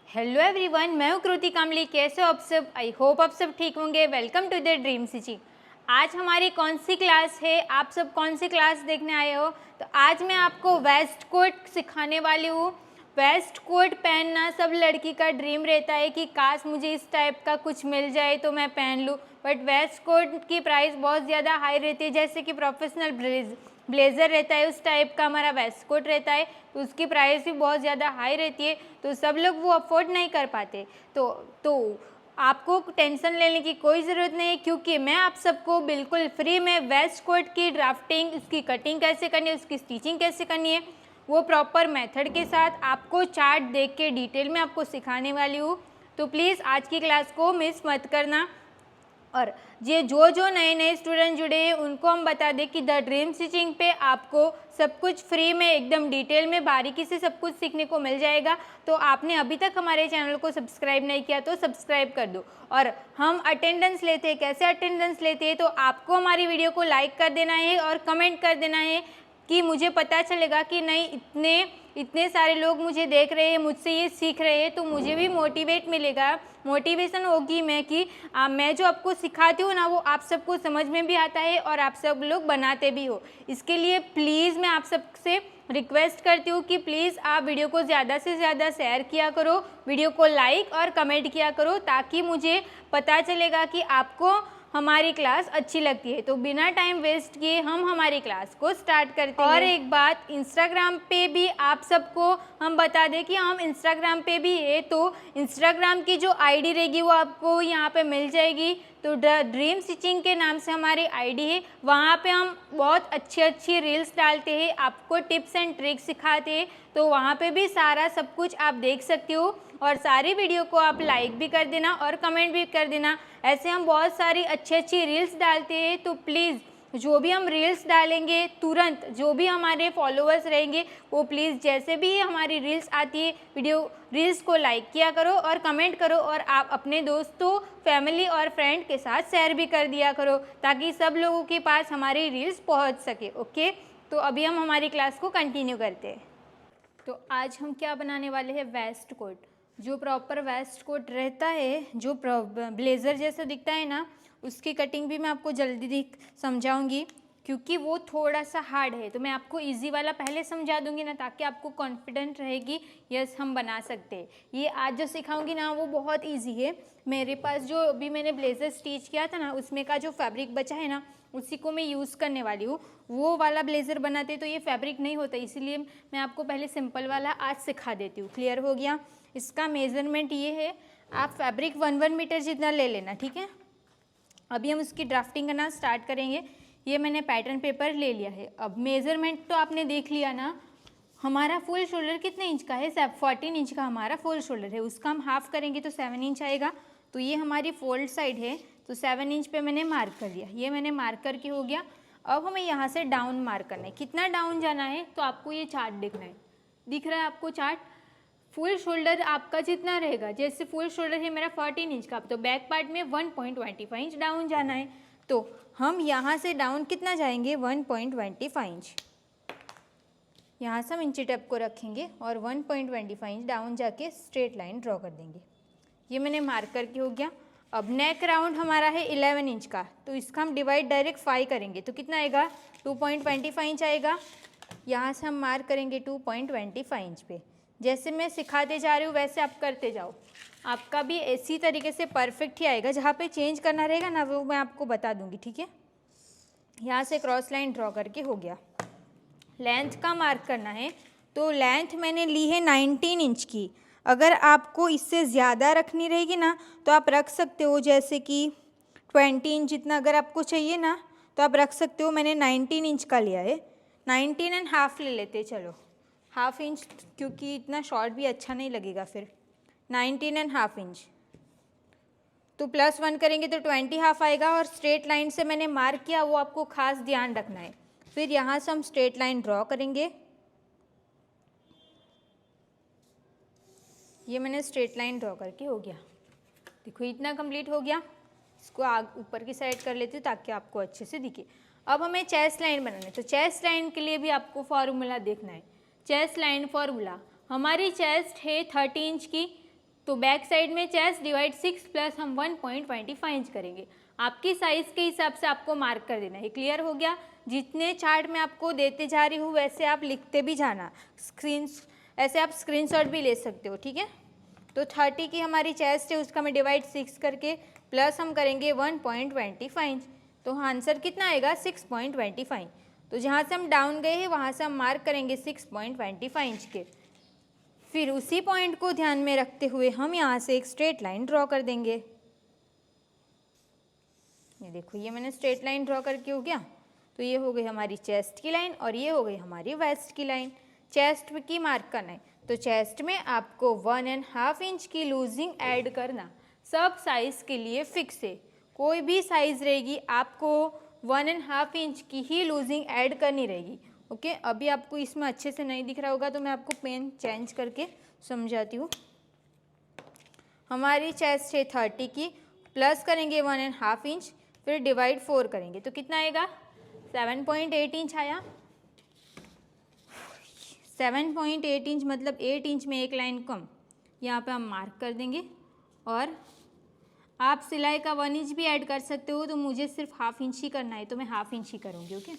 Hello everyone, मैं हूँ कृति कामली। कैसे हो आप सब? आई होप आप सब ठीक होंगे। Welcome to the dream city. आज हमारी कौन सी क्लास है? आप सब कौन सी क्लास देखने आए हो? तो आज मैं आपको वेस्ट कोट सिखाने वाली हूँ। वेस्ट कोट पहनना सब लड़की का ड्रीम रहता है कि काश मुझे इस टाइप का कुछ मिल जाए तो मैं पहन लूँ, बट वेस्ट कोट की प्राइस बहुत ज़्यादा हाई रहती है। जैसे कि प्रोफेशनल ब्लेज़र रहता है, उस टाइप का हमारा वेस्ट कोट रहता है, तो उसकी प्राइस भी बहुत ज़्यादा हाई रहती है, तो सब लोग वो अफोर्ड नहीं कर पाते। तो आपको टेंशन लेने की कोई ज़रूरत नहीं है, क्योंकि मैं आप सबको बिल्कुल फ्री में वेस्ट कोट की ड्राफ्टिंग, उसकी कटिंग कैसे करनी है, उसकी स्टिचिंग कैसे करनी है, वो प्रॉपर मेथड के साथ आपको चार्ट देख के डिटेल में आपको सिखाने वाली हूँ। तो प्लीज़ आज की क्लास को मिस मत करना। और ये जो नए नए स्टूडेंट जुड़े हैं उनको हम बता दें कि द ड्रीम स्टिचिंग पे आपको सब कुछ फ्री में एकदम डिटेल में बारीकी से सब कुछ सीखने को मिल जाएगा। तो आपने अभी तक हमारे चैनल को सब्सक्राइब नहीं किया तो सब्सक्राइब कर दो। और हम अटेंडेंस लेते हैं। कैसे अटेंडेंस लेते हैं? तो आपको हमारी वीडियो को लाइक कर देना है और कमेंट कर देना है कि मुझे पता चलेगा कि नहीं, इतने सारे लोग मुझे देख रहे हैं, मुझसे ये सीख रहे हैं, तो मुझे भी मोटिवेट मिलेगा, मोटिवेशन होगी मैं जो आपको सिखाती हूँ ना वो आप सबको समझ में भी आता है और आप सब लोग बनाते भी हो। इसके लिए प्लीज़ मैं आप सबसे रिक्वेस्ट करती हूँ कि प्लीज़ आप वीडियो को ज़्यादा से ज़्यादा शेयर किया करो, वीडियो को लाइक और कमेंट किया करो, ताकि मुझे पता चलेगा कि आपको हमारी क्लास अच्छी लगती है। तो बिना टाइम वेस्ट किए हम हमारी क्लास को स्टार्ट करते हैं। और एक बात, इंस्टाग्राम पे भी आप सबको हम बता दें कि हम इंस्टाग्राम पे भी है, तो इंस्टाग्राम की जो आईडी रहेगी वो आपको यहाँ पे मिल जाएगी। तो ड्रीम स्टिचिंग के नाम से हमारी आईडी है, वहाँ पे हम बहुत अच्छी रील्स डालते हैं, आपको टिप्स एंड ट्रिक्स सिखाते हैं। तो वहाँ पे भी सारा सब कुछ आप देख सकते हो और सारी वीडियो को आप लाइक भी कर देना और कमेंट भी कर देना। ऐसे हम बहुत सारी अच्छी रील्स डालते हैं, तो प्लीज़ जो भी हम रील्स डालेंगे तुरंत जो भी हमारे फॉलोअर्स रहेंगे वो प्लीज़ जैसे भी हमारी रील्स आती है रील्स को लाइक किया करो और कमेंट करो, और आप अपने दोस्तों, फैमिली और फ्रेंड के साथ शेयर भी कर दिया करो, ताकि सब लोगों के पास हमारी रील्स पहुंच सके। ओके, तो अभी हम हमारी क्लास को कंटिन्यू करते हैं। तो आज हम क्या बनाने वाले हैं? Waistcoat. जो प्रॉपर वेस्ट कोट रहता है, जो ब्लेज़र जैसा दिखता है ना, उसकी कटिंग भी मैं आपको जल्दी समझाऊंगी, क्योंकि वो थोड़ा सा हार्ड है। तो मैं आपको इजी वाला पहले समझा दूंगी ना, ताकि आपको कॉन्फिडेंट रहेगी, यस हम बना सकते हैं। ये आज जो सिखाऊंगी ना वो बहुत इजी है। मेरे पास जो अभी मैंने ब्लेज़र स्टिच किया था ना, उसमें का जो फैब्रिक बचा है ना, उसी को मैं यूज़ करने वाली हूँ। वो वाला ब्लेज़र बनाते तो ये फैब्रिक नहीं होता, इसीलिए मैं आपको पहले सिंपल वाला आज सिखा देती हूँ। क्लियर हो गया? इसका मेज़रमेंट ये है, आप फैब्रिक 1 मीटर जितना ले लेना, ठीक है। अभी हम उसकी ड्राफ्टिंग करना स्टार्ट करेंगे। ये मैंने पैटर्न पेपर ले लिया है। अब मेज़रमेंट तो आपने देख लिया ना, हमारा फुल शोल्डर कितने इंच का है? 14 इंच का हमारा फुल शोल्डर है, उसका हम हाफ करेंगे तो 7 इंच आएगा। तो ये हमारी फोल्ड साइड है, तो 7 इंच पे मैंने मार्क कर लिया। ये मैंने मार्क करके हो गया। अब हमें यहाँ से डाउन मार्क करना है। कितना डाउन जाना है? तो आपको ये चार्ट दिखना है, दिख रहा है आपको चार्ट? फुल शोल्डर आपका जितना रहेगा, जैसे फुल शोल्डर है मेरा 14 इंच का, तो बैक पार्ट में 1.25 इंच डाउन जाना है। तो हम यहाँ से डाउन कितना जाएंगे? 1.25 इंच। यहाँ से हम इंची टेप को रखेंगे और 1.25 इंच डाउन जाके स्ट्रेट लाइन ड्रॉ कर देंगे। ये मैंने मार्क करके हो गया। अब नेक राउंड हमारा है 11 इंच का, तो इसका हम डिवाइड डायरेक्ट 5 करेंगे, तो कितना आएगा? 2.25 इंच आएगा। यहाँ से हम मार्क करेंगे 2.25 इंच पे। जैसे मैं सिखाते जा रही हूँ वैसे आप करते जाओ, आपका भी इसी तरीके से परफेक्ट ही आएगा। जहाँ पे चेंज करना रहेगा ना वो मैं आपको बता दूँगी, ठीक है। यहाँ से क्रॉस लाइन ड्रॉ करके हो गया। लेंथ का मार्क करना है, तो लेंथ मैंने ली है 19 इंच की। अगर आपको इससे ज़्यादा रखनी रहेगी ना तो आप रख सकते हो, जैसे कि 20 इंच जितना अगर आपको चाहिए ना तो आप रख सकते हो। मैंने 19 इंच का लिया है, 19.5 ले लेते, चलो हाफ इंच, क्योंकि इतना शॉर्ट भी अच्छा नहीं लगेगा फिर। 19.5 इंच, तो +1 करेंगे तो 20.5 आएगा। और स्ट्रेट लाइन से मैंने मार्क किया, वो आपको खास ध्यान रखना है। फिर यहाँ से हम स्ट्रेट लाइन ड्रॉ करेंगे। ये मैंने स्ट्रेट लाइन ड्रॉ करके हो गया। देखो इतना कंप्लीट हो गया। इसको ऊपर की साइड कर लेती हूँ ताकि आपको अच्छे से दिखे। अब हमें चेस्ट लाइन बनाना है, तो चेस्ट लाइन के लिए भी आपको फार्मूला देखना है। चेस्ट लाइन फार्मूला, हमारी चेस्ट है 30 इंच की, तो बैक साइड में चेस्ट डिवाइड 6 प्लस हम 1.25 इंच करेंगे। आपकी साइज़ के हिसाब से आपको मार्क कर देना है। क्लियर हो गया? जितने चार्ट में आपको देते जा रही हूँ वैसे आप लिखते भी जाना, ऐसे आप स्क्रीनशॉट भी ले सकते हो, ठीक है। तो 30 की हमारी चेस्ट है, उसका मैं डिवाइड 6 करके प्लस हम करेंगे 1.25 इंच, तो आंसर कितना आएगा 6.25। तो जहाँ से हम डाउन गए हैं वहाँ से हम मार्क करेंगे 6.25 इंच के। फिर उसी पॉइंट को ध्यान में रखते हुए हम यहाँ से एक स्ट्रेट लाइन ड्रॉ कर देंगे। ये देखो, ये मैंने स्ट्रेट लाइन ड्रॉ करके हो गया। तो ये हो गई हमारी चेस्ट की लाइन और ये हो गई हमारी वेस्ट की लाइन। चेस्ट की मार्क करना है, तो चेस्ट में आपको 1.5 इंच की लूजिंग ऐड करना। सब साइज़ के लिए फिक्स है, कोई भी साइज़ रहेगी आपको 1.5 इंच की ही लूजिंग ऐड करनी रहेगी। ओके, अभी आपको इसमें अच्छे से नहीं दिख रहा होगा तो मैं आपको पेन चेंज करके समझाती हूँ। हमारी चेस्ट है 30 की, प्लस करेंगे 1.5 इंच, फिर डिवाइड 4 करेंगे तो कितना आएगा 7.8 इंच आया। 7.8 इंच मतलब 8 इंच में एक लाइन कम, यहाँ पे हम मार्क कर देंगे। और आप सिलाई का 1 इंच भी ऐड कर सकते हो, तो मुझे सिर्फ हाफ इंच ही करना है तो मैं हाफ इंच ही करूँगी। ओके,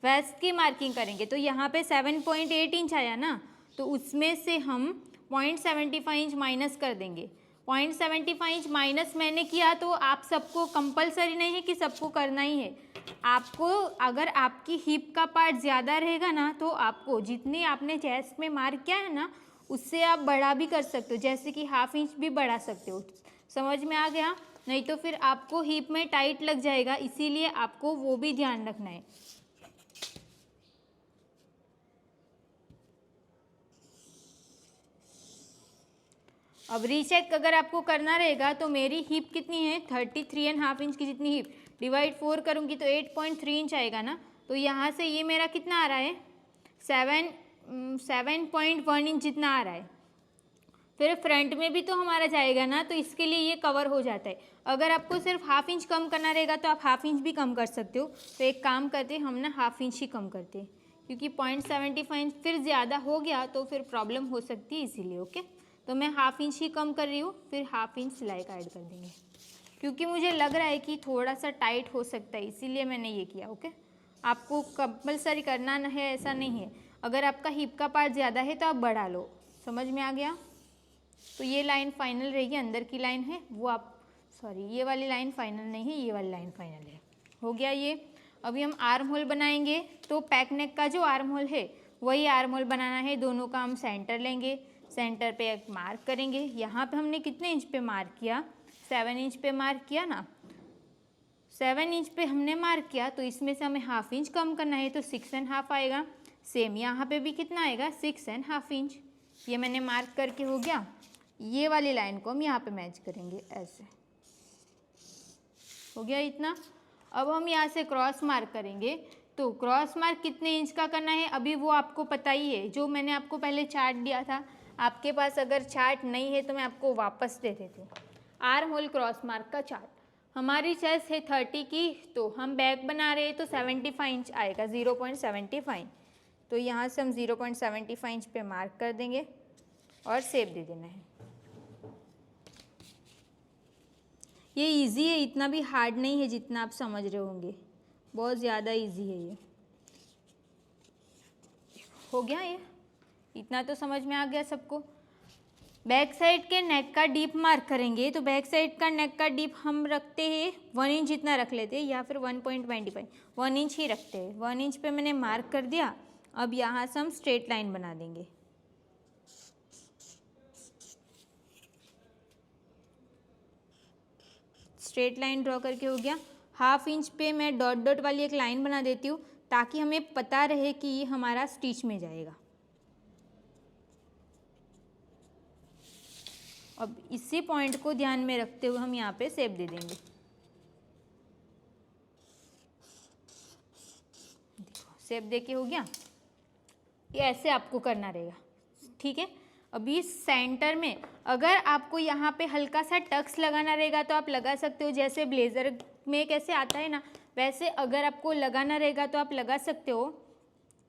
वेस्ट की मार्किंग करेंगे तो यहाँ पे 7.8 इंच आया ना, तो उसमें से हम 0.75 इंच माइनस कर देंगे। 0.75 इंच माइनस मैंने किया, तो आप सबको कंपलसरी नहीं है कि सबको करना ही है। आपको अगर आपकी हिप का पार्ट ज़्यादा रहेगा ना, तो आपको जितनी आपने चेस्ट में मार्क किया है ना, उससे आप बढ़ा भी कर सकते हो, जैसे कि हाफ इंच भी बढ़ा सकते हो। समझ में आ गया? नहीं तो फिर आपको हिप में टाइट लग जाएगा, इसीलिए आपको वो भी ध्यान रखना है। अब रीचेक अगर आपको करना रहेगा तो मेरी हिप कितनी है 33.5 इंच की जितनी हिप, डिवाइड 4 करूँगी तो 8.3 इंच आएगा ना। तो यहाँ से ये मेरा कितना आ रहा है 7.1 इंच जितना आ रहा है। फिर फ्रंट में भी तो हमारा जाएगा ना, तो इसके लिए ये कवर हो जाता है। अगर आपको सिर्फ हाफ इंच कम करना रहेगा तो आप हाफ इंच भी कम कर सकते हो। तो एक काम करते हम ना हाफ इंच ही कम करते हैं, क्योंकि 0.75 इंच फिर ज़्यादा हो गया तो फिर प्रॉब्लम हो सकती है, इसीलिए। ओके, तो मैं हाफ इंच ही कम कर रही हूँ, फिर हाफ इंच सिलाई का ऐड कर देंगे, क्योंकि मुझे लग रहा है कि थोड़ा सा टाइट हो सकता है, इसीलिए मैंने ये किया। ओके, आपको कंपलसरी करना है ऐसा नहीं है। अगर आपका हिप का पार्ट ज़्यादा है तो आप बढ़ा लो। समझ में आ गया? तो ये लाइन फाइनल रहेगी, अंदर की लाइन है वो आप, सॉरी ये वाली लाइन फाइनल नहीं है, ये वाली लाइन फाइनल है। हो गया ये। अभी हम आर्म होल बनाएंगे, तो पैक नेक का जो आर्म होल है वही आर्म होल बनाना है। दोनों का हम सेंटर लेंगे, सेंटर पे एक मार्क करेंगे। यहाँ पे हमने कितने इंच पे मार्क किया 7 इंच पे मार्क किया ना, 7 इंच पे हमने मार्क किया, तो इसमें से हमें हाफ इंच कम करना है तो 6.5 आएगा। सेम यहाँ पे भी कितना आएगा 6.5 इंच। ये मैंने मार्क करके हो गया। ये वाली लाइन को हम यहाँ पे मैच करेंगे, ऐसे हो गया इतना। अब हम यहाँ से क्रॉस मार्क करेंगे, तो क्रॉस मार्क कितने इंच का करना है अभी वो आपको पता ही है, जो मैंने आपको पहले चार्ट दिया था। आपके पास अगर चार्ट नहीं है तो मैं आपको वापस दे देती हूँ। आर्म होल क्रॉस मार्क का चार्ट। हमारी चेस्ट है 30 की, तो हम बैक बना रहे हैं तो 75 इंच आएगा, 0.75। तो यहाँ से हम 0.75 इंच पे मार्क कर देंगे और शेप दे देना है। ये इजी है, इतना भी हार्ड नहीं है जितना आप समझ रहे होंगे, बहुत ज़्यादा इजी है ये। हो गया ये, इतना तो समझ में आ गया सबको। बैक साइड के नेक का डीप मार्क करेंगे, तो बैक साइड का नेक का डीप हम रखते हैं 1 इंच जितना रख लेते हैं, या फिर 1.25, 1 इंच ही रखते हैं। 1 इंच पे मैंने मार्क कर दिया। अब यहाँ से हम स्ट्रेट लाइन बना देंगे। स्ट्रेट लाइन ड्रॉ करके हो गया। हाफ इंच पे मैं डॉट डॉट वाली एक लाइन बना देती हूँ, ताकि हमें पता रहे कि ये हमारा स्टिच में जाएगा। अब इसी पॉइंट को ध्यान में रखते हुए हम यहाँ पे शेप दे देंगे। शेप देके हो गया। ये ऐसे आपको करना रहेगा, ठीक है। अभी सेंटर में अगर आपको यहाँ पे हल्का सा टक्स लगाना रहेगा तो आप लगा सकते हो, जैसे ब्लेज़र में कैसे आता है ना, वैसे अगर आपको लगाना रहेगा तो आप लगा सकते हो,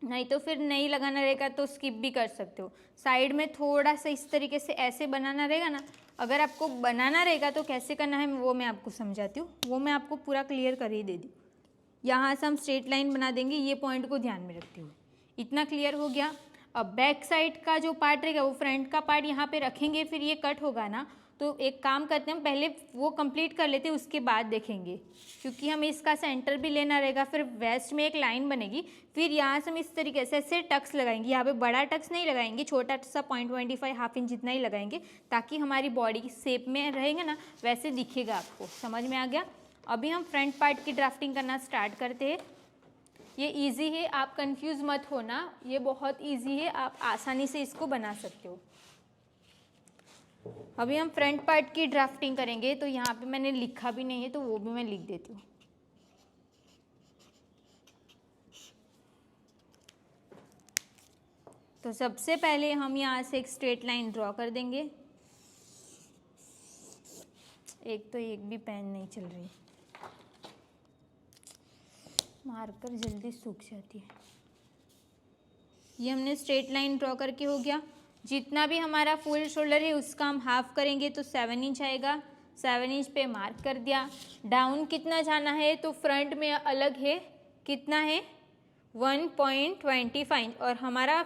नहीं तो फिर नहीं लगाना रहेगा तो स्किप भी कर सकते हो। साइड में थोड़ा सा इस तरीके से ऐसे बनाना रहेगा ना, अगर आपको बनाना रहेगा तो कैसे करना है वो मैं आपको समझाती हूँ, वो मैं आपको पूरा क्लियर कर ही दे दी। यहाँ से हम स्ट्रेट लाइन बना देंगे, ये पॉइंट को ध्यान में रखते हुए। इतना क्लियर हो गया। अब बैक साइड का जो पार्ट रहेगा वो फ्रंट का पार्ट यहाँ पे रखेंगे, फिर ये कट होगा ना, तो एक काम करते हैं, पहले वो कंप्लीट कर लेते हैं, उसके बाद देखेंगे, क्योंकि हमें इसका सेंटर भी लेना रहेगा। फिर वेस्ट में एक लाइन बनेगी, फिर यहाँ से हम इस तरीके से ऐसे टक्स लगाएंगे। यहाँ पे बड़ा टक्स नहीं लगाएंगे, छोटा सा 0.25 हाफ इंच जितना ही लगाएंगे, ताकि हमारी बॉडी की शेप में रहेंगे ना, वैसे दिखेगा आपको। समझ में आ गया? अभी हम फ्रंट पार्ट की ड्राफ्टिंग करना स्टार्ट करते हैं। ये इजी है, आप कंफ्यूज मत होना, ये बहुत इजी है, आप आसानी से इसको बना सकते हो। अभी हम फ्रंट पार्ट की ड्राफ्टिंग करेंगे, तो यहाँ पे मैंने लिखा भी नहीं है, तो वो भी मैं लिख देती हूँ। तो सबसे पहले हम यहाँ से एक स्ट्रेट लाइन ड्रॉ कर देंगे। एक तो एक भी पेन नहीं चल रही, मार्कर जल्दी सूख जाती है। ये हमने स्ट्रेट लाइन ड्रॉ करके हो गया। जितना भी हमारा फुल शोल्डर है उसका हम हाफ करेंगे, तो 7 इंच आएगा। 7 इंच पे मार्क कर दिया। डाउन कितना जाना है, तो फ्रंट में अलग है, कितना है 1.25 इंच, और हमारा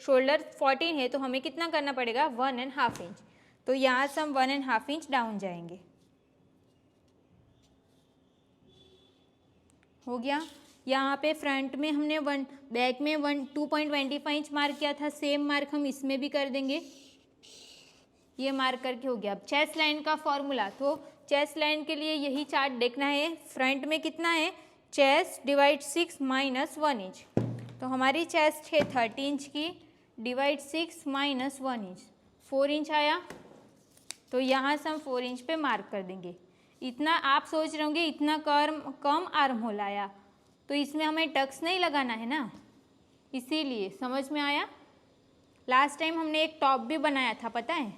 शोल्डर 14 है, तो हमें कितना करना पड़ेगा 1.5 इंच। तो यहाँ से हम 1.5 इंच डाउन जाएंगे। हो गया। यहाँ पे फ्रंट में हमने बैक में 2.25 इंच मार्क किया था, सेम मार्क हम इसमें भी कर देंगे। ये मार्क करके हो गया। अब चेस्ट लाइन का फॉर्मूला, तो चेस्ट लाइन के लिए यही चार्ट देखना है। फ्रंट में कितना है, चेस्ट डिवाइड 6 माइनस 1 इंच, तो हमारी चेस्ट है 30 इंच की, डिवाइड 6 माइनस 1 इंच, 4 इंच आया। तो यहाँ से हम 4 इंच पे मार्क कर देंगे। इतना आप सोच रहे होंगे इतना कम आर्म होल आया, तो इसमें हमें टक्स नहीं लगाना है ना, इसीलिए। समझ में आया? लास्ट टाइम हमने एक टॉप भी बनाया था, पता है,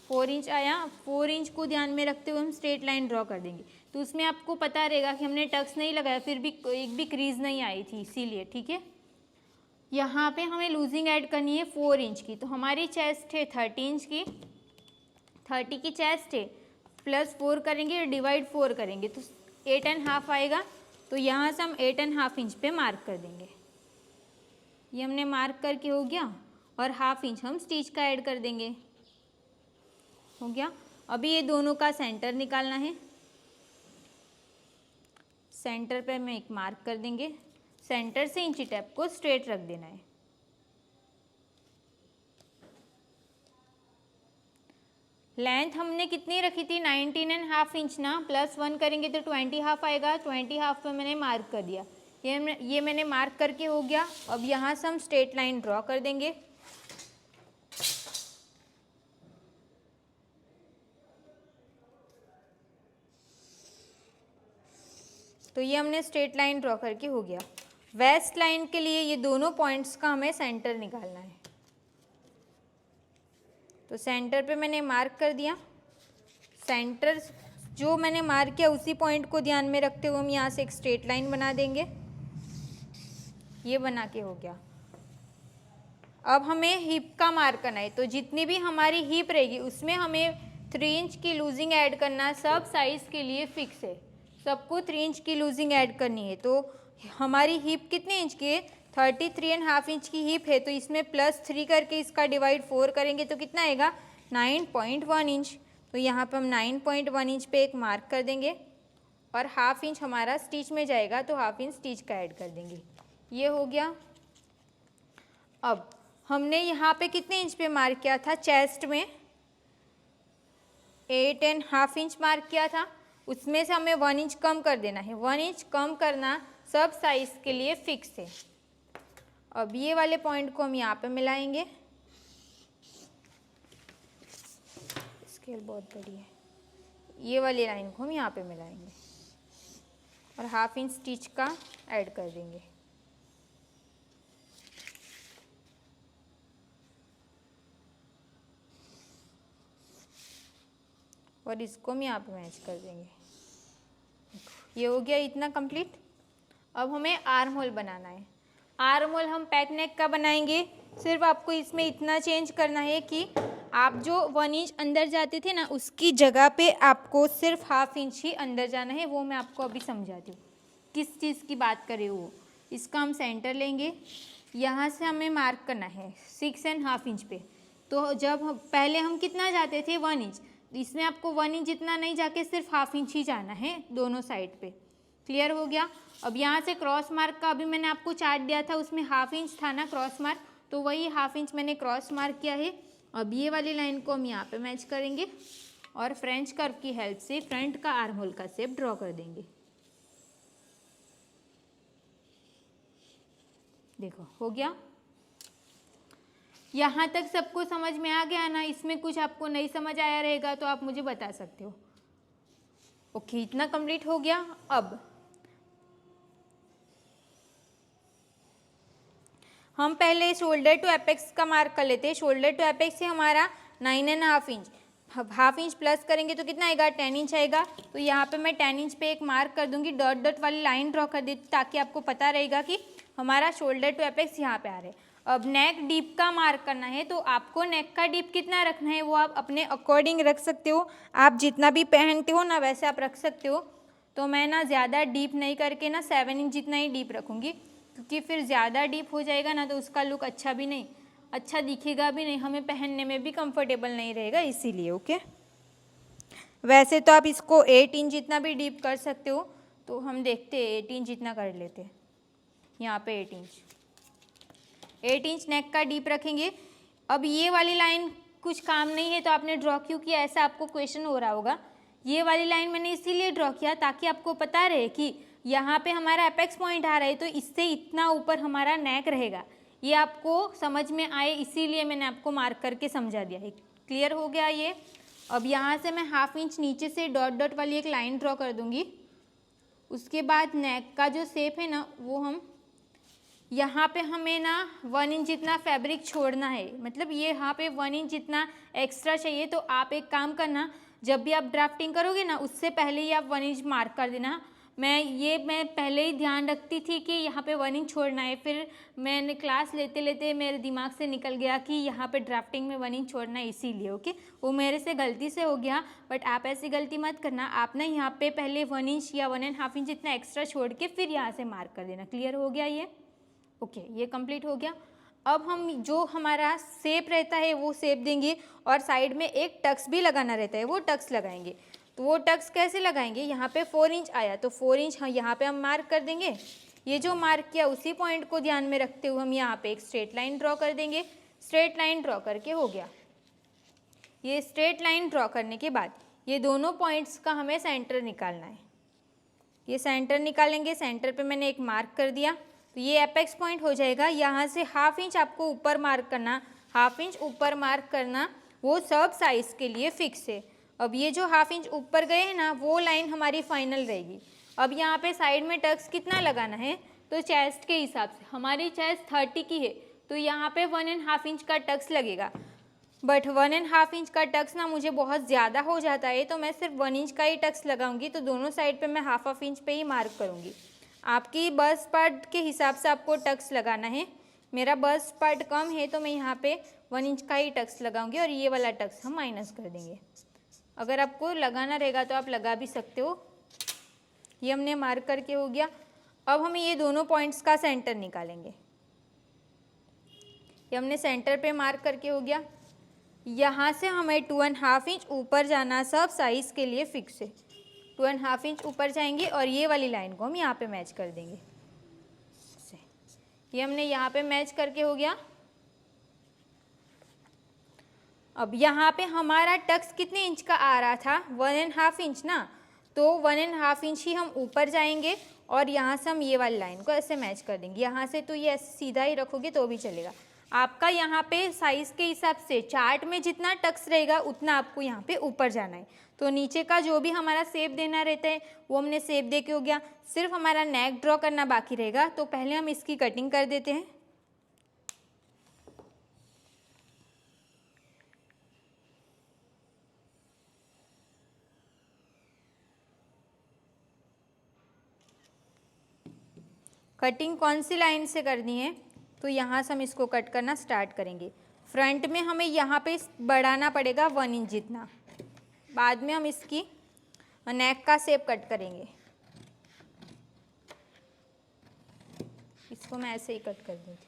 4 इंच आया। 4 इंच को ध्यान में रखते हुए हम स्ट्रेट लाइन ड्रॉ कर देंगे, तो उसमें आपको पता रहेगा कि हमने टक्स नहीं लगाया, फिर भी एक भी क्रीज नहीं आई थी, इसीलिए। ठीक है, यहाँ पे हमें लूजिंग ऐड करनी है 4 इंच की। तो हमारी चेस्ट है 30 इंच की, 30 की चेस्ट है, प्लस 4 करेंगे, डिवाइड 4 करेंगे, तो 8.5 आएगा। तो यहाँ से हम 8.5 इंच पे मार्क कर देंगे। ये हमने मार्क करके हो गया, और हाफ इंच हम स्टिच का ऐड कर देंगे। हो गया। अभी ये दोनों का सेंटर निकालना है। सेंटर पे हम एक मार्क कर देंगे। सेंटर से इंची टेप को स्ट्रेट रख देना है। लेंथ हमने कितनी रखी थी, 19.5 इंच ना, प्लस 1 करेंगे तो 20 हाफ आएगा। 20 हाफ पे मैंने मार्क कर दिया। ये मैंने मार्क करके हो गया। अब यहाँ से हम स्ट्रेट लाइन ड्रॉ कर देंगे। तो ये हमने स्ट्रेट लाइन ड्रॉ करके हो गया। वेस्ट लाइन के लिए ये दोनों पॉइंट्स का हमें सेंटर निकालना है। तो सेंटर पे मैंने मार्क कर दिया। सेंटर जो मैंने मार्क किया उसी पॉइंट को ध्यान में रखते हुए हम यहाँ से एक स्ट्रेट लाइन बना देंगे। ये बना के हो गया। अब हमें हिप का मार्क करना है, तो जितनी भी हमारी हिप रहेगी उसमें हमें 3 इंच की लूजिंग ऐड करना। सब साइज़ के लिए फिक्स है, सबको 3 इंच की लूजिंग ऐड करनी है। तो हमारी हिप कितने इंच की है, 33.5 इंच की हिप है, तो इसमें प्लस 3 करके इसका डिवाइड 4 करेंगे तो कितना आएगा 9.1 इंच। तो यहाँ पर हम 9.1 इंच पे एक मार्क कर देंगे, और हाफ इंच हमारा स्टिच में जाएगा, तो हाफ इंच स्टिच का ऐड कर देंगे। ये हो गया। अब हमने यहाँ पे कितने इंच पे मार्क किया था, चेस्ट में 8.5 इंच मार्क किया था, उसमें से हमें 1 इंच कम कर देना है। 1 इंच कम करना सब साइज के लिए फिक्स है। अब ये वाले पॉइंट को हम यहाँ पे मिलाएंगे। स्केल बहुत बड़ी है। ये वाली लाइन को हम यहाँ पे मिलाएंगे, और हाफ इंच स्टिच का ऐड कर देंगे। और इसको हम यहाँ पे मैच कर देंगे। ये हो गया इतना कंप्लीट। अब हमें आर्म होल बनाना है। आर्म होल हम पैक नेक का बनाएंगे, सिर्फ आपको इसमें इतना चेंज करना है कि आप जो 1 इंच अंदर जाते थे ना, उसकी जगह पे आपको सिर्फ 1/2 इंच ही अंदर जाना है। वो मैं आपको अभी समझाती हूँ किस चीज़ की बात करें वो। इसका हम सेंटर लेंगे, यहाँ से हमें मार्क करना है 6.5 इंच पे। तो जब पहले हम कितना जाते थे 1 इंच, इसमें आपको 1 इंच जितना नहीं जाके सिर्फ 1/2 इंच ही जाना है दोनों साइड पे। क्लियर हो गया। अब यहाँ से क्रॉस मार्क का अभी मैंने आपको चार्ट दिया था, उसमें 1/2 इंच था ना क्रॉस मार्क, तो वही 1/2 इंच मैंने क्रॉस मार्क किया है। अब ये वाली लाइन को हम यहाँ पे मैच करेंगे और फ्रेंच कर्व की हेल्प से फ्रंट का आर्म होल का शेप ड्रॉ कर देंगे। देखो हो गया। यहाँ तक सबको समझ में आ गया ना? इसमें कुछ आपको नहीं समझ आया रहेगा तो आप मुझे बता सकते हो। ओके, इतना कंप्लीट हो गया। अब हम पहले शोल्डर टू एपेक्स का मार्क कर लेते हैं। शोल्डर टू एपेक्स है हमारा 9.5 इंच। 1/2 इंच प्लस करेंगे तो कितना आएगा? 10 इंच आएगा। तो यहाँ पे मैं 10 इंच पे एक मार्क कर दूंगी, डॉट डॉट वाली लाइन ड्रॉ कर देती ताकि आपको पता रहेगा कि हमारा शोल्डर टू एपेक्स यहाँ पे आ रहा है। अब नेक डीप का मार्क करना है, तो आपको नेक का डीप कितना रखना है वो आप अपने अकॉर्डिंग रख सकते हो। आप जितना भी पहनते हो ना वैसे आप रख सकते हो। तो मैं ना ज़्यादा डीप नहीं करके ना 7 इंच जितना ही डीप रखूँगी, क्योंकि फिर ज़्यादा डीप हो जाएगा ना तो उसका लुक अच्छा भी नहीं, अच्छा दिखेगा भी नहीं, हमें पहनने में भी कंफर्टेबल नहीं रहेगा, इसीलिए। ओके, वैसे तो आप इसको 8 इंच जितना भी डीप कर सकते हो। तो हम देखते हैं 8 इंच जितना कर लेते हैं। यहाँ पे 8 इंच नेक का डीप रखेंगे। अब ये वाली लाइन कुछ काम नहीं है तो आपने ड्रॉ क्यों किया, ऐसा आपको क्वेश्चन हो रहा होगा। ये वाली लाइन मैंने इसीलिए ड्रॉ किया ताकि आपको पता रहे कि यहाँ पे हमारा एपेक्स पॉइंट आ रहा है, तो इससे इतना ऊपर हमारा नेक रहेगा। ये आपको समझ में आए इसीलिए मैंने आपको मार्क करके समझा दिया है। क्लियर हो गया ये। अब यहाँ से मैं 1/2 इंच नीचे से डॉट डॉट वाली एक लाइन ड्रॉ कर दूँगी। उसके बाद नेक का जो शेप है ना वो हम यहाँ पे हमें ना 1 इंच जितना फैब्रिक छोड़ना है, मतलब ये यहाँ पे 1 इंच जितना एक्स्ट्रा चाहिए। तो आप एक काम करना, जब भी आप ड्राफ्टिंग करोगे ना उससे पहले ही आप 1 इंच मार्क कर देना। मैं पहले ही ध्यान रखती थी कि यहाँ पे 1 इंच छोड़ना है, फिर मैंने क्लास लेते लेते मेरे दिमाग से निकल गया कि यहाँ पे ड्राफ्टिंग में 1 इंच छोड़ना है, इसीलिए। ओके, वो मेरे से गलती से हो गया, बट आप ऐसी गलती मत करना। आप ना यहाँ पे पहले 1 इंच या 1.5 इंच जितना एक्स्ट्रा छोड़ के फिर यहाँ से मार्क कर देना। क्लियर हो गया ये? ओके, ये कंप्लीट हो गया। अब हम जो हमारा शेप रहता है वो शेप देंगे और साइड में एक टक्स भी लगाना रहता है, वो टक्स लगाएंगे। तो वो टक्स कैसे लगाएंगे? यहाँ पे 4 इंच आया तो 4 इंच यहाँ पे हम मार्क कर देंगे। ये जो मार्क किया उसी पॉइंट को ध्यान में रखते हुए हम यहाँ पे एक स्ट्रेट लाइन ड्रॉ कर देंगे। स्ट्रेट लाइन ड्रॉ करके हो गया। ये स्ट्रेट लाइन ड्रॉ करने के बाद ये दोनों पॉइंट्स का हमें सेंटर निकालना है। ये सेंटर निकालेंगे। सेंटर पे मैंने एक मार्क कर दिया, तो ये एपेक्स पॉइंट हो जाएगा। यहाँ से 1/2 इंच आपको ऊपर मार्क करना, 1/2 इंच ऊपर मार्क करना, वो सब साइज़ के लिए फिक्स है। अब ये जो 1/2 इंच ऊपर गए हैं ना वो लाइन हमारी फाइनल रहेगी। अब यहाँ पे साइड में टक्स कितना लगाना है? तो चेस्ट के हिसाब से, हमारी चेस्ट 30 की है तो यहाँ पे 1.5 इंच का टक्स लगेगा। बट 1.5 इंच का टक्स ना मुझे बहुत ज़्यादा हो जाता है, तो मैं सिर्फ 1 इंच का ही टक्स लगाऊंगी। तो दोनों साइड पे मैं 1/2 इंच पे ही मार्क करूँगी। आपकी बस्ट पार्ट के हिसाब से आपको टक्स लगाना है। मेरा बस्ट पार्ट कम है तो मैं यहाँ पे 1 इंच का ही टक्स लगाऊंगी और ये वाला टक्स हम माइनस कर देंगे। अगर आपको लगाना रहेगा तो आप लगा भी सकते हो। ये हमने मार्क करके हो गया। अब हम ये दोनों पॉइंट्स का सेंटर निकालेंगे। ये हमने सेंटर पे मार्क करके हो गया। यहाँ से हमें 2.5 इंच ऊपर जाना, सब साइज़ के लिए फिक्स है। 2.5 इंच ऊपर जाएंगे और ये वाली लाइन को हम यहाँ पे मैच कर देंगे। ये हमने यहाँ पे मैच करके हो गया। अब यहाँ पे हमारा टक्स कितने इंच का आ रहा था? 1.5 इंच ना, तो 1.5 इंच ही हम ऊपर जाएंगे और यहाँ से हम ये वाली लाइन को ऐसे मैच कर देंगे। यहाँ से तो ये ऐसे सीधा ही रखोगे तो भी चलेगा। आपका यहाँ पे साइज़ के हिसाब से चार्ट में जितना टक्स रहेगा उतना आपको यहाँ पे ऊपर जाना है। तो नीचे का जो भी हमारा शेप देना रहता है वो हमने शेप दे के हो गया। सिर्फ हमारा नेक ड्रॉ करना बाकी रहेगा, तो पहले हम इसकी कटिंग कर देते हैं। कटिंग कौन सी लाइन से करनी है? तो यहाँ से हम इसको कट करना स्टार्ट करेंगे। फ्रंट में हमें यहाँ पे बढ़ाना पड़ेगा 1 इंच जितना, बाद में हम इसकी नेक का शेप कट करेंगे। इसको मैं ऐसे ही कट कर दूँगी।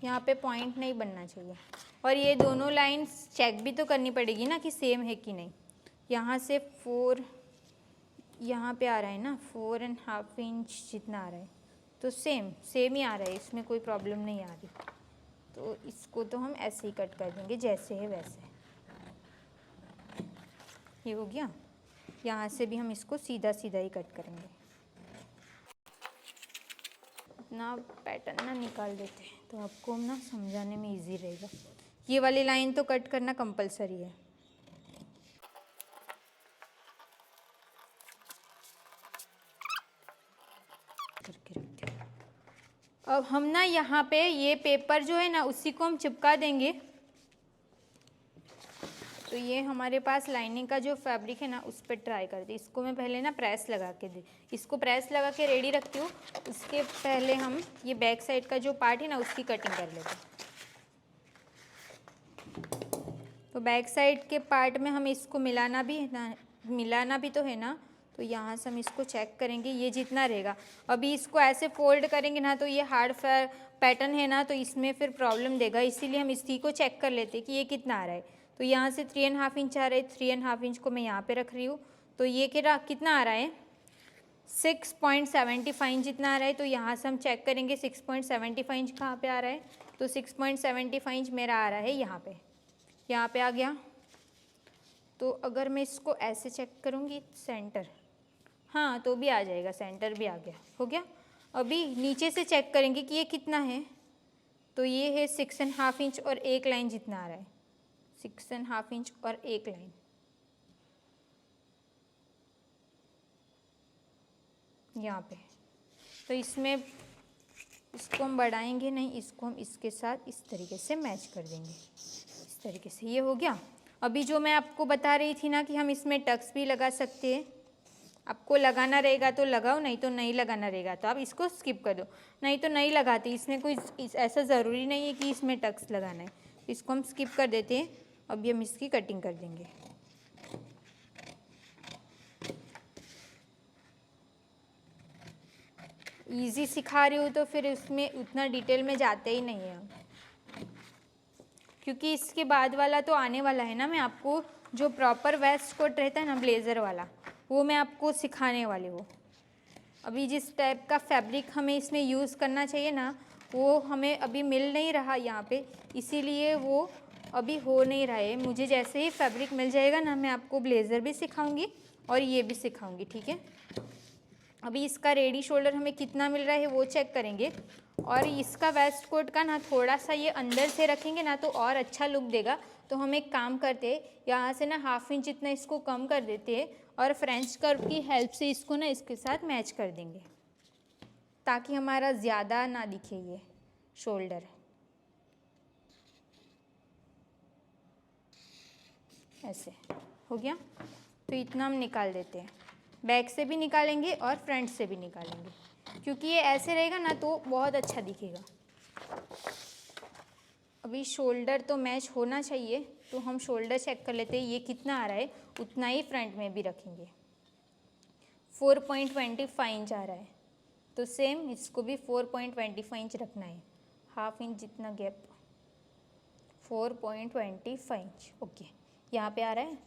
यहाँ पे पॉइंट नहीं बनना चाहिए। और ये दोनों लाइंस चेक भी तो करनी पड़ेगी ना कि सेम है कि नहीं। यहाँ से 4 यहाँ पे आ रहा है ना, 4.5 इंच जितना आ रहा है, तो सेम ही आ रहा है, इसमें कोई प्रॉब्लम नहीं आ रही। तो इसको तो हम ऐसे ही कट कर देंगे जैसे है वैसे। ये हो गया। यहाँ से भी हम इसको सीधा सीधा ही कट करेंगे। अपना पैटर्न ना निकाल देते हैं तो आपको ना समझाने में इजी रहेगा। ये वाली लाइन तो कट करना कंपलसरी है। करके रखते हैं। अब हम ना यहाँ पे ये पेपर जो है ना उसी को हम चिपका देंगे। तो ये हमारे पास लाइनिंग का जो फैब्रिक है ना उस पर ट्राई करते हैं। इसको मैं पहले ना प्रेस लगा के इसको प्रेस लगा के रेडी रखती हूँ। उसके पहले हम ये बैक साइड का जो पार्ट है ना उसकी कटिंग कर लेते हैं। तो बैक साइड के पार्ट में हम इसको मिलाना भी तो है ना। तो यहाँ से हम इसको चेक करेंगे ये जितना रहेगा। अभी इसको ऐसे फोल्ड करेंगे ना तो ये हार्ड पैटर्न है ना, तो इसमें फिर प्रॉब्लम देगा। इसीलिए हम इसी को चेक कर लेते हैं कि ये कितना आ रहा है। तो यहाँ से 3.5 इंच आ रहा है, 3.5 इंच को मैं यहाँ पे रख रही हूँ। तो ये कितना आ रहा है, 6.75 इंच जितना आ रहा है। तो यहाँ से हम चेक करेंगे 6.75 इंच कहाँ पे आ रहा है। तो 6.75 इंच मेरा आ रहा है यहाँ पे आ गया। तो अगर मैं इसको ऐसे चेक करूँगी सेंटर, हाँ तो भी आ जाएगा, सेंटर भी आ गया, हो गया। अभी नीचे से चेक करेंगे कि ये कितना है। तो ये है 6.5 इंच और एक लाइन जितना आ रहा है, 6.5 इंच और एक लाइन। यहाँ पे तो इसको हम बढ़ाएंगे नहीं, इसको हम इसके साथ इस तरीके से मैच कर देंगे, इस तरीके से। ये हो गया। अभी जो मैं आपको बता रही थी ना कि हम इसमें टक्स भी लगा सकते हैं। आपको लगाना रहेगा तो लगाओ, नहीं तो नहीं लगाना रहेगा तो आप इसको स्किप कर दो। नहीं तो नहीं लगाते, इसमें कोई ऐसा ज़रूरी नहीं है कि इसमें टक्स लगाना है। इसको हम स्किप कर देते हैं। अभी हम इसकी कटिंग कर देंगे। इजी सिखा रही हूँ तो फिर उसमें उतना डिटेल में जाते ही नहीं है, क्योंकि इसके बाद वाला तो आने वाला है ना। मैं आपको जो प्रॉपर वेस्ट कोट रहता है ना ब्लेज़र वाला, वो मैं आपको सिखाने वाली हूँ। अभी जिस टाइप का फैब्रिक हमें इसमें यूज़ करना चाहिए ना, वो हमें अभी मिल नहीं रहा यहाँ पे, इसीलिए वो अभी हो नहीं रहा है। मुझे जैसे ही फैब्रिक मिल जाएगा ना, मैं आपको ब्लेज़र भी सिखाऊंगी और ये भी सिखाऊंगी, ठीक है। अभी इसका रेडी शोल्डर हमें कितना मिल रहा है वो चेक करेंगे। और इसका वेस्ट कोट का ना थोड़ा सा ये अंदर से रखेंगे ना तो और अच्छा लुक देगा। तो हम एक काम करते हैं, यहाँ से ना 1/2 इंच इतना इसको कम कर देते हैं और फ्रेंच कर्व की हेल्प से इसको ना इसके साथ मैच कर देंगे, ताकि हमारा ज़्यादा ना दिखे ये शोल्डर। ऐसे हो गया। तो इतना हम निकाल देते हैं। बैक से भी निकालेंगे और फ्रंट से भी निकालेंगे, क्योंकि ये ऐसे रहेगा ना तो बहुत अच्छा दिखेगा। अभी शोल्डर तो मैच होना चाहिए, तो हम शोल्डर चेक कर लेते हैं। ये कितना आ रहा है उतना ही फ्रंट में भी रखेंगे। 4.25 इंच आ रहा है, तो सेम इसको भी 4.25 इंच रखना है। 1/2 इंच जितना गैप, 4.25 इंच। ओके, यहाँ पे आ रहा है।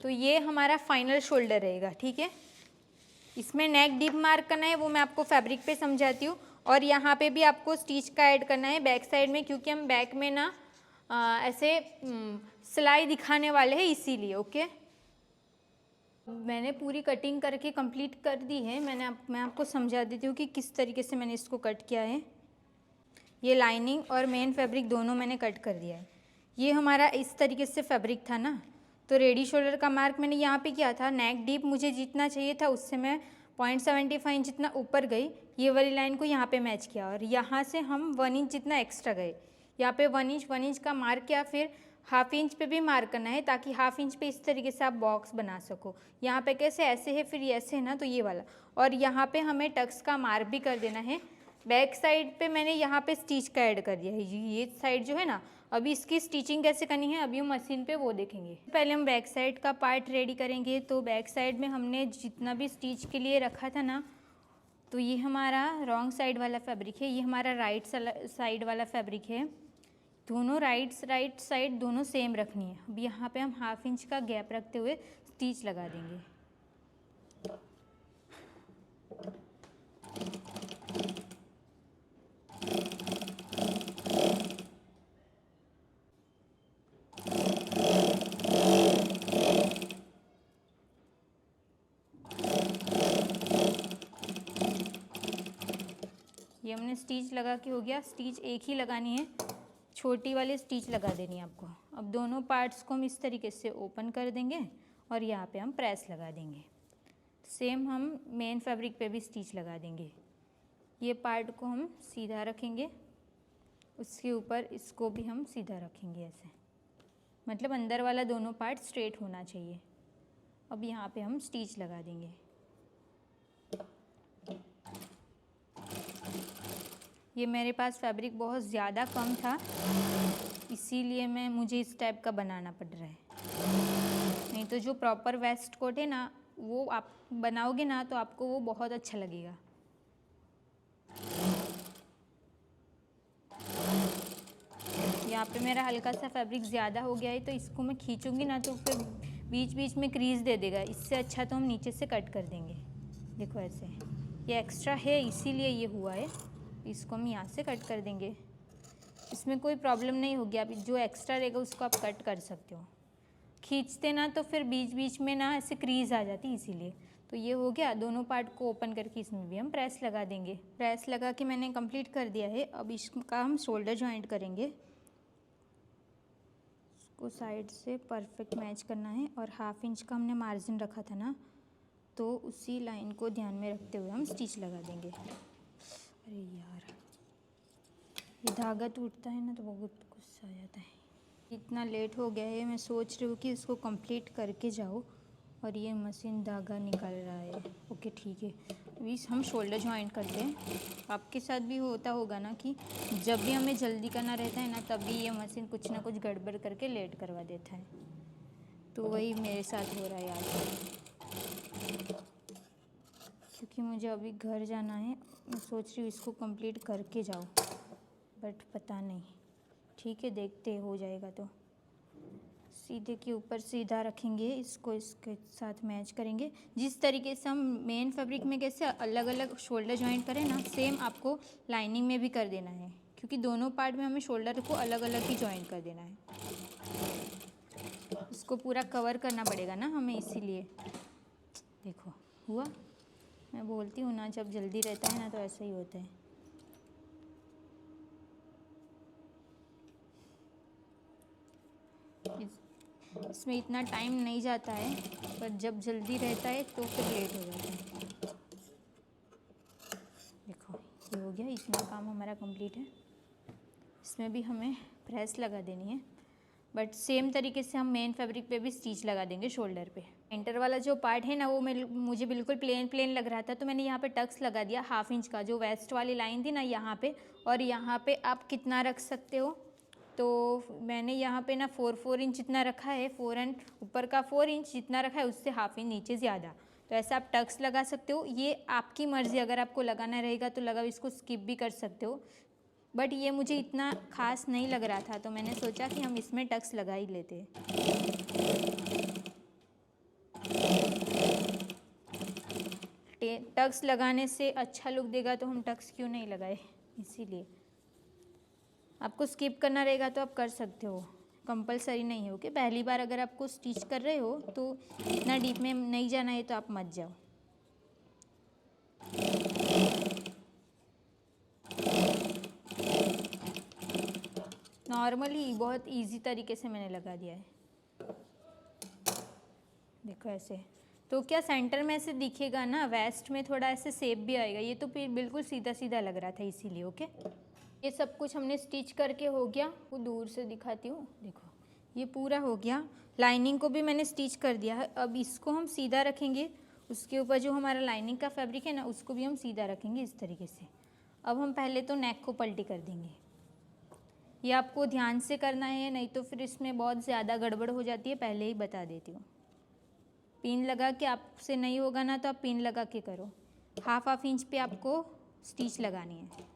तो ये हमारा फाइनल शोल्डर रहेगा, ठीक है। इसमें नेक डीप मार्क करना है, वो मैं आपको फैब्रिक पे समझाती हूँ। और यहाँ पे भी आपको स्टिच का ऐड करना है बैक साइड में, क्योंकि हम बैक में ना ऐसे सिलाई दिखाने वाले हैं, इसीलिए। ओके, मैंने पूरी कटिंग करके कंप्लीट कर दी है। मैं आपको समझा देती हूँ कि किस तरीके से मैंने इसको कट किया है। ये लाइनिंग और मेन फैब्रिक दोनों मैंने कट कर दिया है। ये हमारा इस तरीके से फैब्रिक था ना, तो रेडी शोल्डर का मार्क मैंने यहाँ पे किया था। नेक डीप मुझे जितना चाहिए था उससे मैं 0.75 इंच जितना ऊपर गई, ये वाली लाइन को यहाँ पे मैच किया और यहाँ से हम 1 इंच जितना एक्स्ट्रा गए। यहाँ पे 1 इंच का मार्क या फिर ½ इंच पे भी मार्क करना है, ताकि ½ इंच पे इस तरीके से आप बॉक्स बना सको। यहाँ पे कैसे ऐसे है, फिर ऐसे है ना, तो ये वाला। और यहाँ पे हमें टक्स का मार्क भी कर देना है। बैक साइड पे मैंने यहाँ पे स्टिच का ऐड कर दिया है, ये साइड जो है ना। अभी इसकी स्टिचिंग कैसे करनी है अभी हम मशीन पे वो देखेंगे। पहले हम बैक साइड का पार्ट रेडी करेंगे। तो बैक साइड में हमने जितना भी स्टिच के लिए रखा था ना, तो ये हमारा रॉन्ग साइड वाला फैब्रिक है, ये हमारा राइट साइड वाला फैब्रिक है। दोनों राइट साइड दोनों सेम रखनी है। अब यहाँ पे हम ½ इंच का गैप रखते हुए स्टिच लगा देंगे। ये हमने स्टिच लगा के हो गया। स्टिच एक ही लगानी है, छोटी वाली स्टिच लगा देनी है आपको। अब दोनों पार्ट्स को हम इस तरीके से ओपन कर देंगे और यहाँ पे हम प्रेस लगा देंगे। सेम हम मेन फैब्रिक पे भी स्टिच लगा देंगे। ये पार्ट को हम सीधा रखेंगे, उसके ऊपर इसको भी हम सीधा रखेंगे ऐसे, मतलब अंदर वाला दोनों पार्ट स्ट्रेट होना चाहिए। अब यहाँ पे हम स्टिच लगा देंगे। ये मेरे पास फैब्रिक बहुत ज़्यादा कम था, इसीलिए मुझे इस टाइप का बनाना पड़ रहा है। नहीं तो जो प्रॉपर वेस्ट कोट है ना, वो आप बनाओगे ना तो आपको वो बहुत अच्छा लगेगा। यहाँ पे मेरा हल्का सा फैब्रिक ज़्यादा हो गया है, तो इसको मैं खींचूंगी ना तो फिर बीच बीच में क्रीज दे देगा। इससे अच्छा तो हम नीचे से कट कर देंगे। देखो ऐसे, ये एक्स्ट्रा है इसीलिए ये हुआ है। इसको हम यहाँ से कट कर देंगे, इसमें कोई प्रॉब्लम नहीं होगी। आप जो एक्स्ट्रा रहेगा उसको आप कट कर सकते हो। खींचते ना तो फिर बीच बीच में ना ऐसे क्रीज आ जाती, इसीलिए। तो ये हो गया। दोनों पार्ट को ओपन करके इसमें भी हम प्रेस लगा देंगे। प्रेस लगा के मैंने कंप्लीट कर दिया है। अब इसका हम शोल्डर जॉइंट करेंगे। इसको साइड से परफेक्ट मैच करना है और ½ इंच का हमने मार्जिन रखा था ना, तो उसी लाइन को ध्यान में रखते हुए हम स्टिच लगा देंगे। अरे यार, ये धागा टूटता है ना तो बहुत गुस्सा आ जाता है। इतना लेट हो गया है, मैं सोच रही हूँ कि इसको कंप्लीट करके जाओ, और ये मशीन धागा निकाल रहा है। ओके ठीक है, अभी हम शोल्डर जॉइंट करते हैं। आपके साथ भी होता होगा ना कि जब भी हमें जल्दी करना रहता है ना, तभी ये मशीन कुछ ना कुछ गड़बड़ करके लेट करवा देता है। तो वही मेरे साथ हो रहा है आज, क्योंकि मुझे अभी घर जाना है। मैं सोच रही हूँ इसको कंप्लीट करके जाओ, बट पता नहीं। ठीक है, देखते हो जाएगा तो। सीधे के ऊपर सीधा रखेंगे, इसको इसके साथ मैच करेंगे। जिस तरीके से हम मेन फैब्रिक में कैसे अलग अलग शोल्डर जॉइंट करें ना, सेम आपको लाइनिंग में भी कर देना है, क्योंकि दोनों पार्ट में हमें शोल्डर को अलग अलग ही जॉइंट कर देना है। इसको पूरा कवर करना पड़ेगा ना हमें, इसीलिए। देखो हुआ, मैं बोलती हूँ ना, जब जल्दी रहता है ना तो ऐसा ही होता है। इसमें इतना टाइम नहीं जाता है, पर जब जल्दी रहता है तो फिर लेट हो जाता है। देखो ये हो गया, इतना काम हमारा कंप्लीट है। इसमें भी हमें प्रेस लगा देनी है, बट सेम तरीके से हम मेन फैब्रिक पे भी स्टिच लगा देंगे शोल्डर पे। सेंटर वाला जो पार्ट है ना, वो मुझे बिल्कुल प्लेन लग रहा था, तो मैंने यहाँ पे टक्स लगा दिया ½ इंच का। जो वेस्ट वाली लाइन थी ना यहाँ पे, और यहाँ पे आप कितना रख सकते हो, तो मैंने यहाँ पे ना 4 इंच जितना रखा है। 4 एंड ऊपर का 4 इंच जितना रखा है, उससे ½ इंच नीचे ज़्यादा। तो ऐसा आप टक्स लगा सकते हो, ये आपकी मर्ज़ी। अगर आपको लगाना रहेगा तो लगाओ, इसको स्किप भी कर सकते हो। बट ये मुझे इतना खास नहीं लग रहा था, तो मैंने सोचा कि हम इसमें टक्स लगा ही लेते। टक्स लगाने से अच्छा लुक देगा, तो हम टक्स क्यों नहीं लगाए, इसीलिए। आपको स्किप करना रहेगा तो आप कर सकते हो, कंपलसरी नहीं है। ओके, पहली बार अगर आपको स्टिच कर रहे हो तो इतना डीप में नहीं जाना है, तो आप मत जाओ। नॉर्मली बहुत इजी तरीके से मैंने लगा दिया है। देखो ऐसे, तो क्या सेंटर में ऐसे दिखेगा ना, वेस्ट में थोड़ा ऐसे शेप भी आएगा। ये तो बिल्कुल सीधा सीधा लग रहा था, इसीलिए। ओके, ये सब कुछ हमने स्टिच करके हो गया। वो दूर से दिखाती हूँ, देखो ये पूरा हो गया। लाइनिंग को भी मैंने स्टिच कर दिया है। अब इसको हम सीधा रखेंगे, उसके ऊपर जो हमारा लाइनिंग का फैब्रिक है ना उसको भी हम सीधा रखेंगे इस तरीके से। अब हम पहले तो नेक को पलटी कर देंगे। ये आपको ध्यान से करना है, नहीं तो फिर इसमें बहुत ज़्यादा गड़बड़ हो जाती है, पहले ही बता देती हूँ। पिन लगा के आपसे नहीं होगा ना तो आप पिन लगा के करो। हाफ इंच पे आपको स्टिच लगानी है।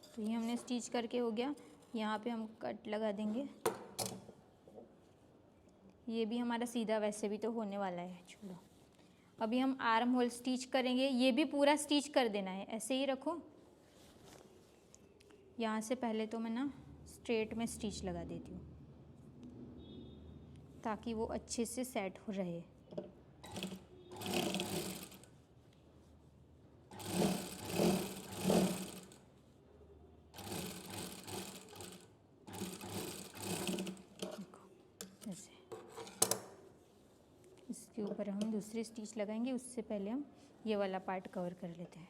तो ये हमने स्टिच करके हो गया। यहाँ पे हम कट लगा देंगे। ये भी हमारा सीधा वैसे भी तो होने वाला है, छोड़ो। अभी हम आर्म होल स्टिच करेंगे। ये भी पूरा स्टिच कर देना है, ऐसे ही रखो। यहाँ से पहले तो मैं ना स्ट्रेट में स्टिच लगा देती हूँ ताकि वो अच्छे से सेट हो रहे। इसके ऊपर हम दूसरी स्टिच लगाएंगे, उससे पहले हम ये वाला पार्ट कवर कर लेते हैं।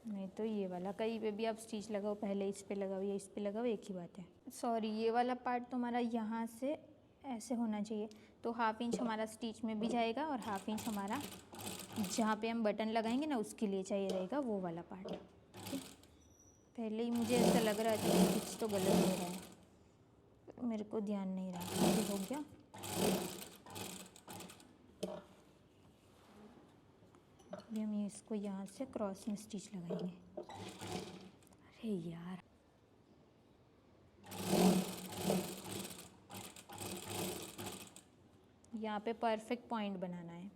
नहीं तो ये वाला कहीं पे भी आप स्टिच लगाओ, पहले इस पे लगाओ या इस पे लगाओ, एक ही बात है। सॉरी, ये वाला पार्ट तो हमारा यहाँ से ऐसे होना चाहिए। तो हाफ इंच हमारा स्टिच में भी जाएगा और हाफ इंच हमारा जहाँ पे हम बटन लगाएंगे ना उसके लिए चाहिए रहेगा वो वाला पार्ट। पहले ही मुझे ऐसा लग रहा था कि कुछ तो गलत हो रहा है, मेरे को ध्यान नहीं रहा। ये हो गया। अभी हम इसको यहाँ से क्रॉस में स्टिच लगाएंगे। अरे यार, यहाँ पे परफेक्ट पॉइंट बनाना है।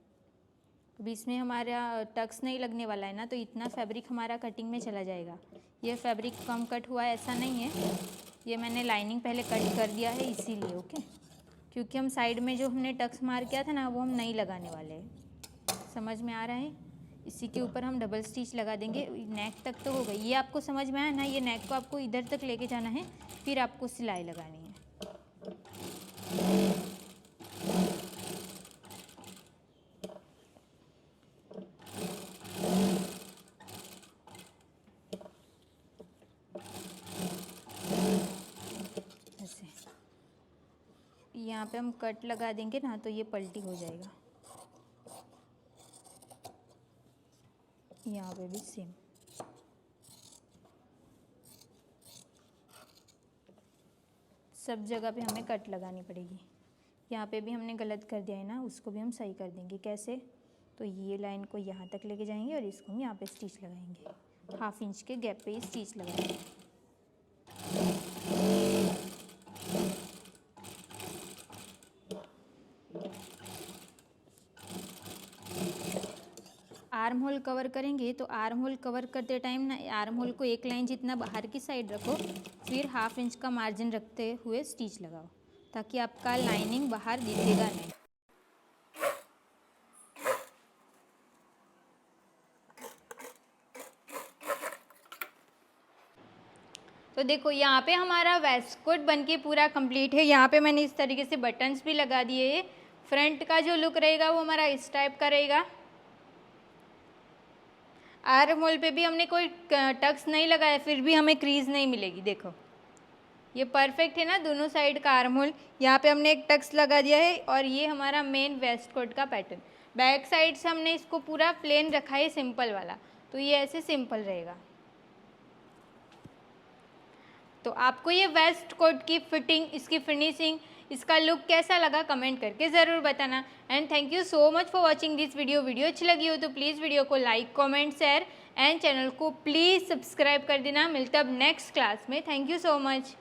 अभी इसमें हमारा टक्स नहीं लगने वाला है ना, तो इतना फैब्रिक हमारा कटिंग में चला जाएगा। ये फैब्रिक कम कट हुआ है ऐसा नहीं है, ये मैंने लाइनिंग पहले कट कर दिया है इसीलिए। ओके, क्योंकि हम साइड में जो हमने टक्स मार किया था ना वो हम नहीं लगाने वाले हैं। समझ में आ रहा है? इसी के ऊपर हम डबल स्टिच लगा देंगे। नेक तक तो हो गई, ये आपको समझ में आया ना? ये नेक को आपको इधर तक लेके जाना है, फिर आपको सिलाई लगानी है। ऐसे यहाँ पे हम कट लगा देंगे ना तो ये पलटी हो जाएगा। यहाँ पे भी सेम। सब जगह पे हमें कट लगानी पड़ेगी। यहाँ पे भी हमने गलत कर दिया है ना, उसको भी हम सही कर देंगे। कैसे? तो ये लाइन को यहाँ तक लेके जाएंगे और इसको हम यहाँ पे स्टिच लगाएंगे। हाफ इंच के गैप पे ही स्टिच लगाएंगे। आर्म होल कवर करेंगे तो आर्म होल कवर करते टाइम ना आर्म होल को एक लाइन जितना बाहर की साइड रखो, फिर हाफ इंच का मार्जिन रखते हुए स्टिच लगाओ ताकि आपका लाइनिंग बाहर दिखेगा नहीं। तो देखो यहाँ पे हमारा वेस्टकोट बनके पूरा कंप्लीट है। यहाँ पे मैंने इस तरीके से बटन्स भी लगा दिए हैं। फ्रंट का जो लुक रहेगा वो हमारा इस टाइप का रहेगा। आर्म होल पे भी हमने कोई टक्स नहीं लगाया, फिर भी हमें क्रीज नहीं मिलेगी। देखो ये परफेक्ट है ना दोनों साइड का आर्म होल। यहाँ पे हमने एक टक्स लगा दिया है और ये हमारा मेन वेस्ट कोट का पैटर्न। बैक साइड से हमने इसको पूरा प्लेन रखा है, सिंपल वाला, तो ये ऐसे सिंपल रहेगा। तो आपको ये वेस्ट कोट की फिटिंग, इसकी फिनिशिंग, इसका लुक कैसा लगा कमेंट करके ज़रूर बताना। And thank you so much for watching this video. Video अच्छी लगी हो तो प्लीज़ वीडियो को like, comment, share and channel को प्लीज़ सब्सक्राइब कर देना। मिलता अब नेक्स्ट क्लास में। Thank you so much.